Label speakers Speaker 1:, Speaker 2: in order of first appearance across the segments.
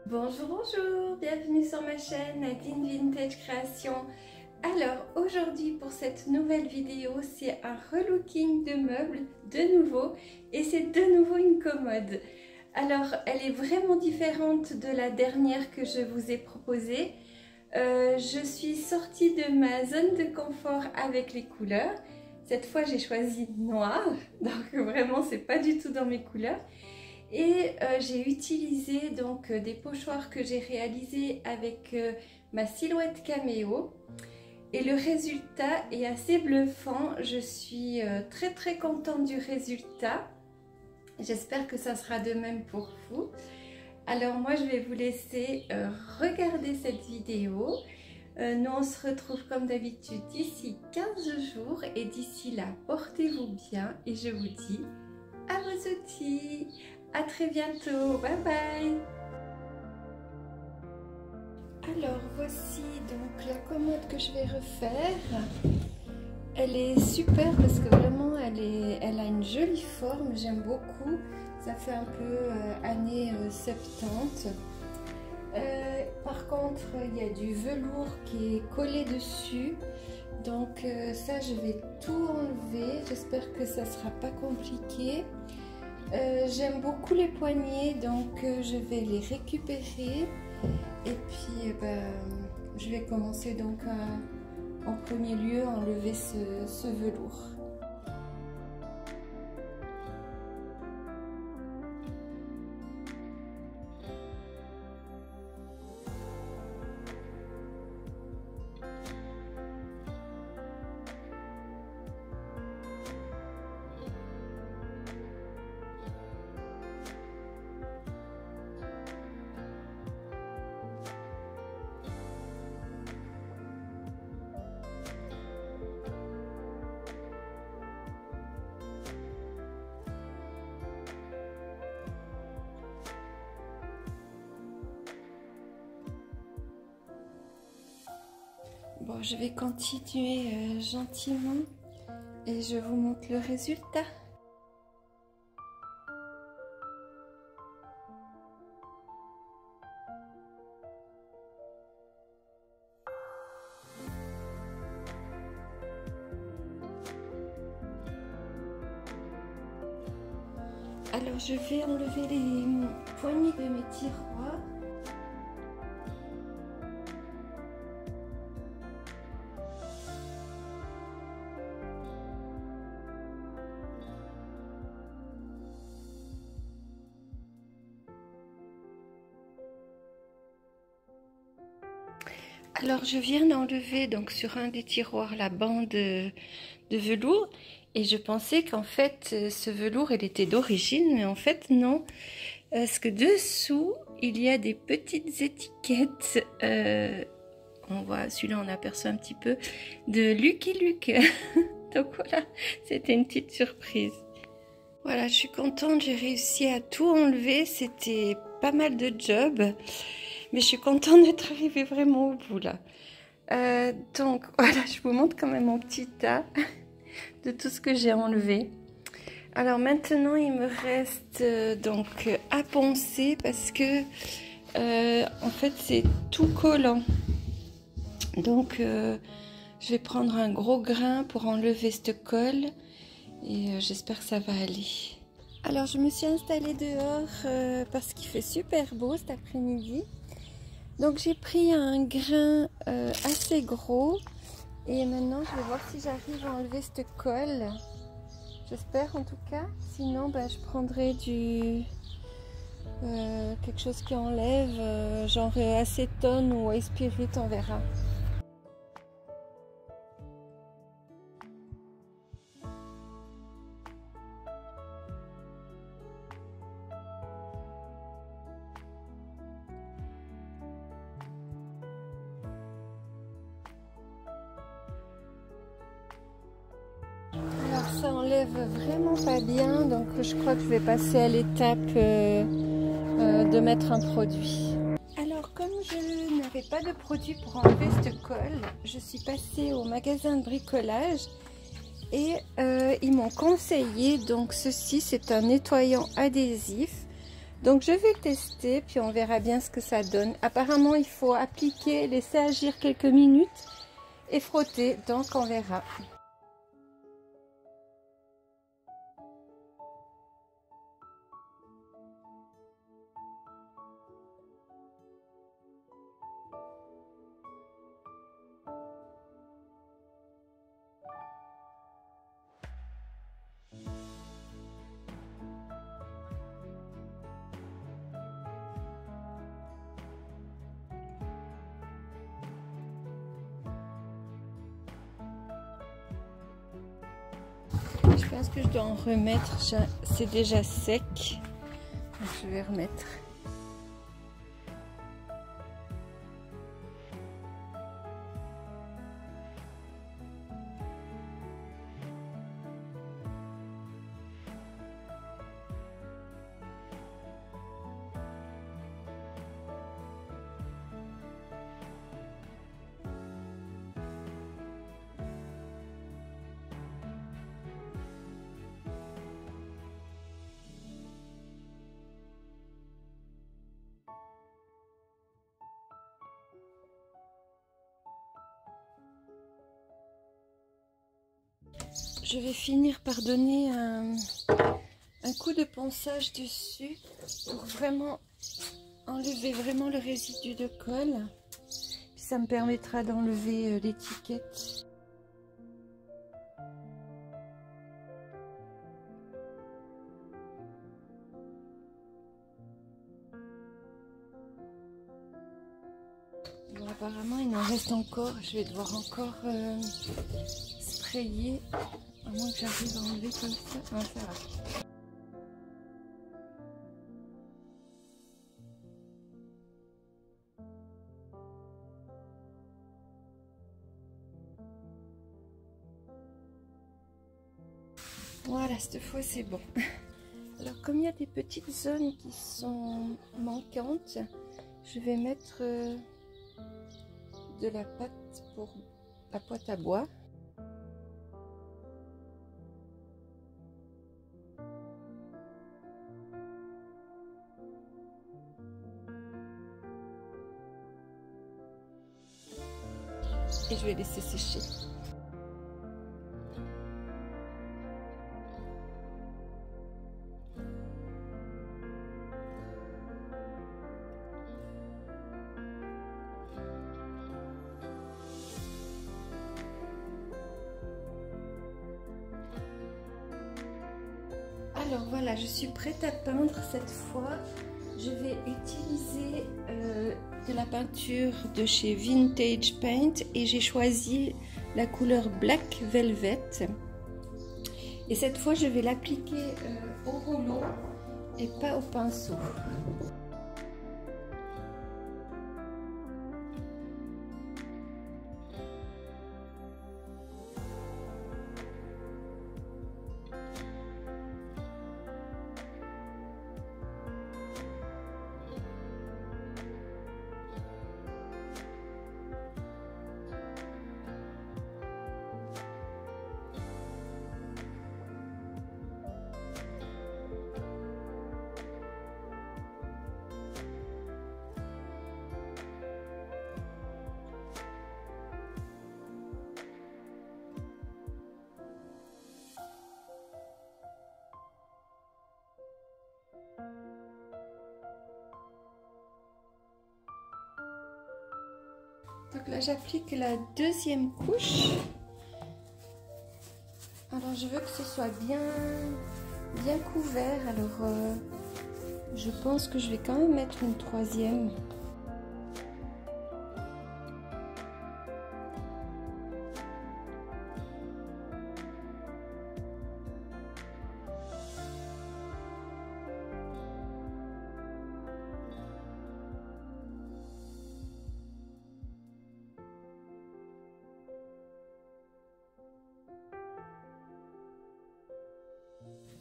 Speaker 1: Bonjour, bonjour, bienvenue sur ma chaîne Nadine Vintage Création. Alors aujourd'hui pour cette nouvelle vidéo, c'est un relooking de meubles de nouveau et c'est de nouveau une commode. Alors elle est vraiment différente de la dernière que je vous ai proposée. Je suis sortie de ma zone de confort avec les couleurs. Cette fois j'ai choisi noir, donc vraiment c'est pas du tout dans mes couleurs. Et j'ai utilisé donc des pochoirs que j'ai réalisés avec ma silhouette caméo. Et le résultat est assez bluffant. Je suis très contente du résultat. J'espère que ça sera de même pour vous. Alors moi je vais vous laisser regarder cette vidéo. Nous on se retrouve comme d'habitude d'ici 15 jours. Et d'ici là, portez-vous bien et je vous dis à vos outils. À très bientôt, bye bye. Alors voici donc la commode que je vais refaire. Elle est super parce que vraiment elle a une jolie forme, j'aime beaucoup. Ça fait un peu années 70. Par contre il y a du velours qui est collé dessus. Donc ça je vais tout enlever. J'espère que ça sera pas compliqué. J'aime beaucoup les poignets, donc je vais les récupérer et puis je vais commencer donc en premier lieu à enlever ce velours. Bon, je vais continuer gentiment et je vous montre le résultat. Alors, je vais enlever les poignées de mes tiroirs. Alors je viens d'enlever donc sur un des tiroirs la bande de velours et je pensais qu'en fait ce velours il était d'origine, mais en fait non, parce que dessous il y a des petites étiquettes, on voit, celui-là on aperçoit un petit peu, de Lucky Luke. Donc voilà, c'était une petite surprise. Voilà, je suis contente, j'ai réussi à tout enlever, c'était pas mal de job. Mais je suis contente d'être arrivée vraiment au bout là. Donc voilà, je vous montre quand même mon petit tas de tout ce que j'ai enlevé. Alors maintenant, il me reste donc à poncer parce que en fait c'est tout collant. Donc je vais prendre un gros grain pour enlever cette colle et j'espère que ça va aller. Alors je me suis installée dehors parce qu'il fait super beau cet après-midi. Donc j'ai pris un grain assez gros et maintenant je vais voir si j'arrive à enlever cette colle. J'espère en tout cas. Sinon je prendrai quelque chose qui enlève, genre acétone ou oil spirit, on verra. Ça enlève vraiment pas bien, donc je crois que je vais passer à l'étape de mettre un produit. Alors comme je n'avais pas de produit pour enlever cette colle, je suis passée au magasin de bricolage et ils m'ont conseillé donc ceci, c'est un nettoyant adhésif Donc je vais tester, puis on verra bien ce que ça donne. Apparemment, il faut appliquer, laisser agir quelques minutes et frotter, donc on verra. Je pense que je dois en remettre, c'est déjà sec, donc je vais remettre. Je vais finir par donner un coup de ponçage dessus pour vraiment enlever vraiment le résidu de colle. Puis ça me permettra d'enlever l'étiquette. Bon, apparemment il en reste encore, je vais devoir encore sprayer. À moins que j'arrive à enlever comme ça. Non, ça va. Voilà, cette fois c'est bon. Alors comme il y a des petites zones qui sont manquantes, je vais mettre de la pâte pour la boîte à bois. Et je vais laisser sécher. Alors voilà, je suis prête à peindre cette fois. Je vais utiliser de la peinture de chez Vintage Paint et j'ai choisi la couleur Black Velvet. Et cette fois, je vais l'appliquer au rouleau et pas au pinceau. Donc là, j'applique la deuxième couche. Alors, je veux que ce soit bien couvert. Alors, je pense que je vais quand même mettre une troisième.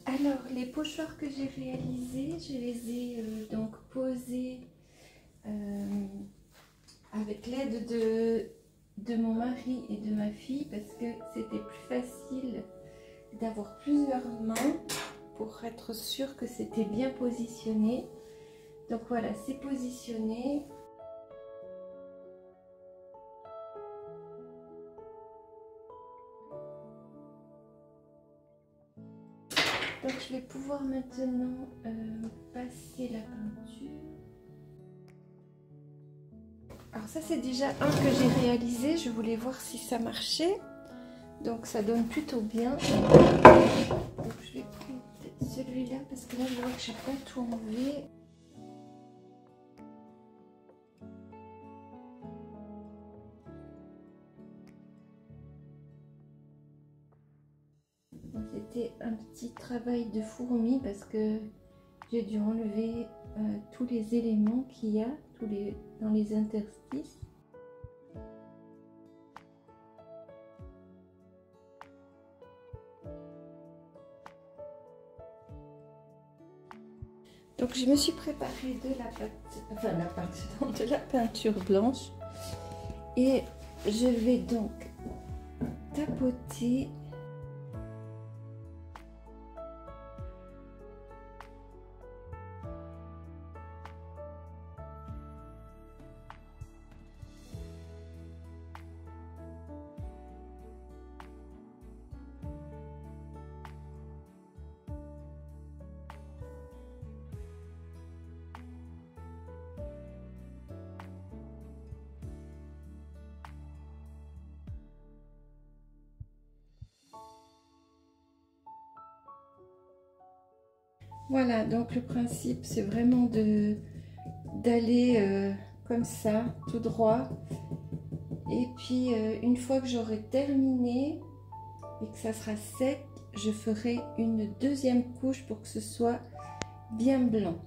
Speaker 1: Alors, les pochoirs que j'ai réalisés, je les ai donc posés avec l'aide de mon mari et de ma fille parce que c'était plus facile d'avoir plusieurs mains pour être sûr que c'était bien positionné. Donc voilà, c'est positionné. Donc je vais pouvoir maintenant passer la peinture. Alors ça c'est déjà un que j'ai réalisé, je voulais voir si ça marchait. Donc ça donne plutôt bien. Donc je vais prendre peut-être celui-là parce que là je vois que j'ai pas tout enlevé. C'était un petit travail de fourmi parce que j'ai dû enlever tous les éléments qu'il y a dans les interstices. Donc je me suis préparée de de la peinture blanche et je vais donc tapoter . Voilà, donc le principe c'est vraiment d'aller comme ça, tout droit. Et puis une fois que j'aurai terminé et que ça sera sec, je ferai une deuxième couche pour que ce soit bien blanc.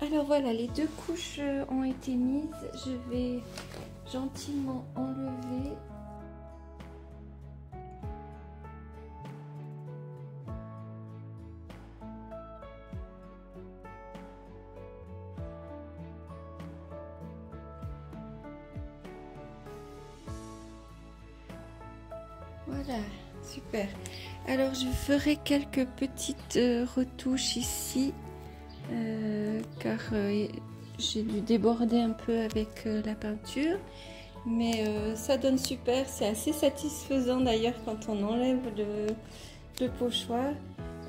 Speaker 1: Alors voilà, les deux couches ont été mises. Je vais gentiment enlever . Voilà, super. Alors je ferai quelques petites retouches ici car j'ai dû déborder un peu avec la peinture, mais ça donne super. C'est assez satisfaisant d'ailleurs quand on enlève le pochoir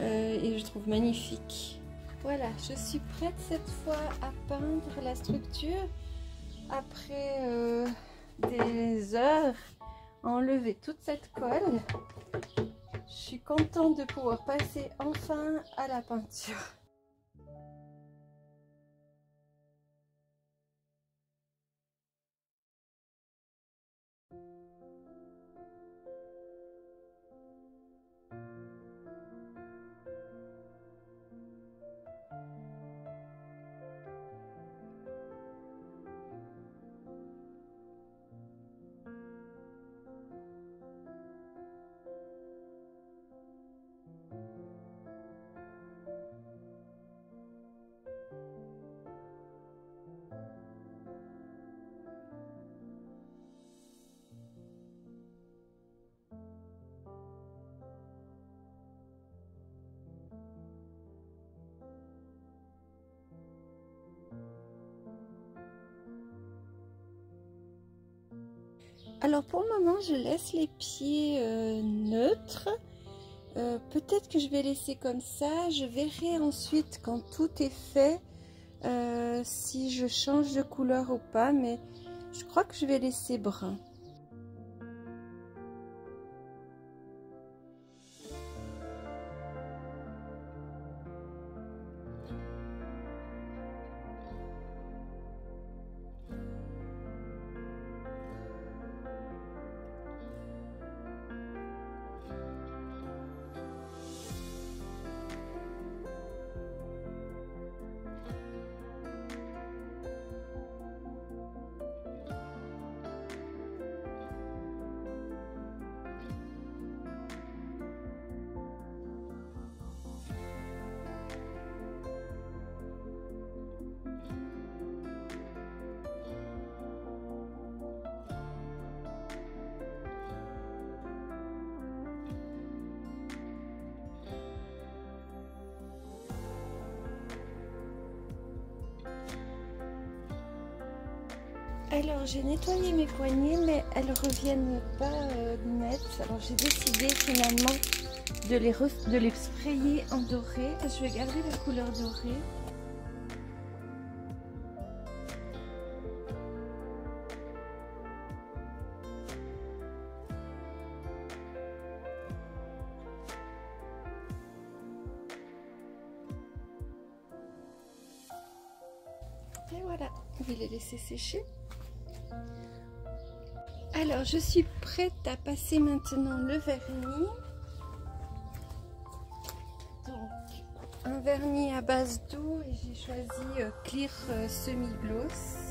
Speaker 1: et je trouve magnifique. Voilà, je suis prête cette fois à peindre la structure après des heures à enlever toute cette colle. Je suis contente de pouvoir passer enfin à la peinture. Alors pour le moment, je laisse les pieds neutres. Peut-être que je vais laisser comme ça. Je verrai ensuite quand tout est fait si je change de couleur ou pas. Mais je crois que je vais laisser brun. Alors j'ai nettoyé mes poignées mais elles reviennent pas nettes. Alors j'ai décidé finalement de les sprayer en doré. Je vais garder la couleur dorée. Et voilà, je vais les laisser sécher. Alors je suis prête à passer maintenant le vernis. Donc un vernis à base d'eau et j'ai choisi Clear Semi Gloss.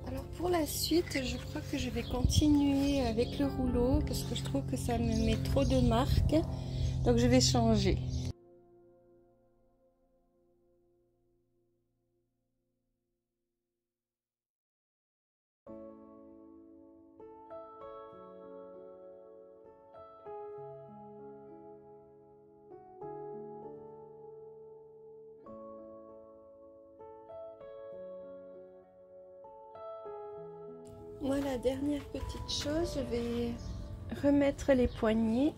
Speaker 1: Alors pour la suite, je crois que je vais continuer avec le rouleau parce que je trouve que ça me met trop de marques. Donc je vais changer. Voilà, dernière petite chose, je vais remettre les poignets.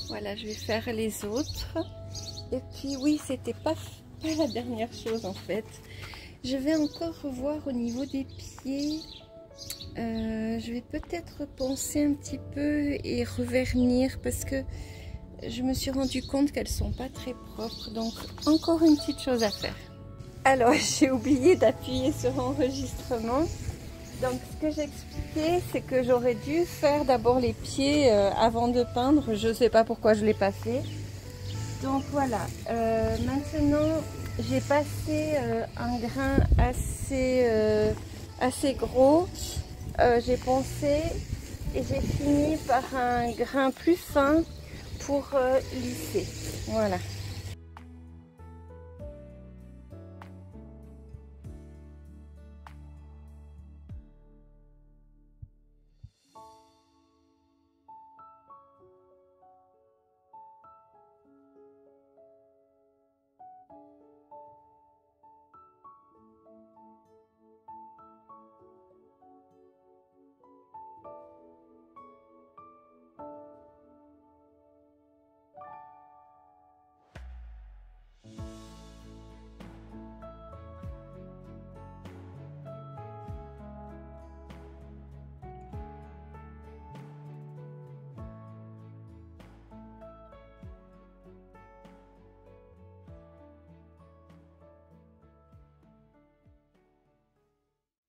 Speaker 1: Voilà, je vais faire les autres. Et puis oui, c'était pas la dernière chose en fait. Je vais encore revoir au niveau des pieds. Je vais peut-être penser un petit peu et revernir parce que je me suis rendu compte qu'elles sont pas très propres. Donc encore une petite chose à faire. Alors j'ai oublié d'appuyer sur enregistrement. Donc ce que j'expliquais, c'est que j'aurais dû faire d'abord les pieds avant de peindre. Je ne sais pas pourquoi je ne l'ai pas fait. Donc voilà, maintenant j'ai passé un grain assez gros. J'ai poncé et j'ai fini par un grain plus fin pour lisser. Voilà.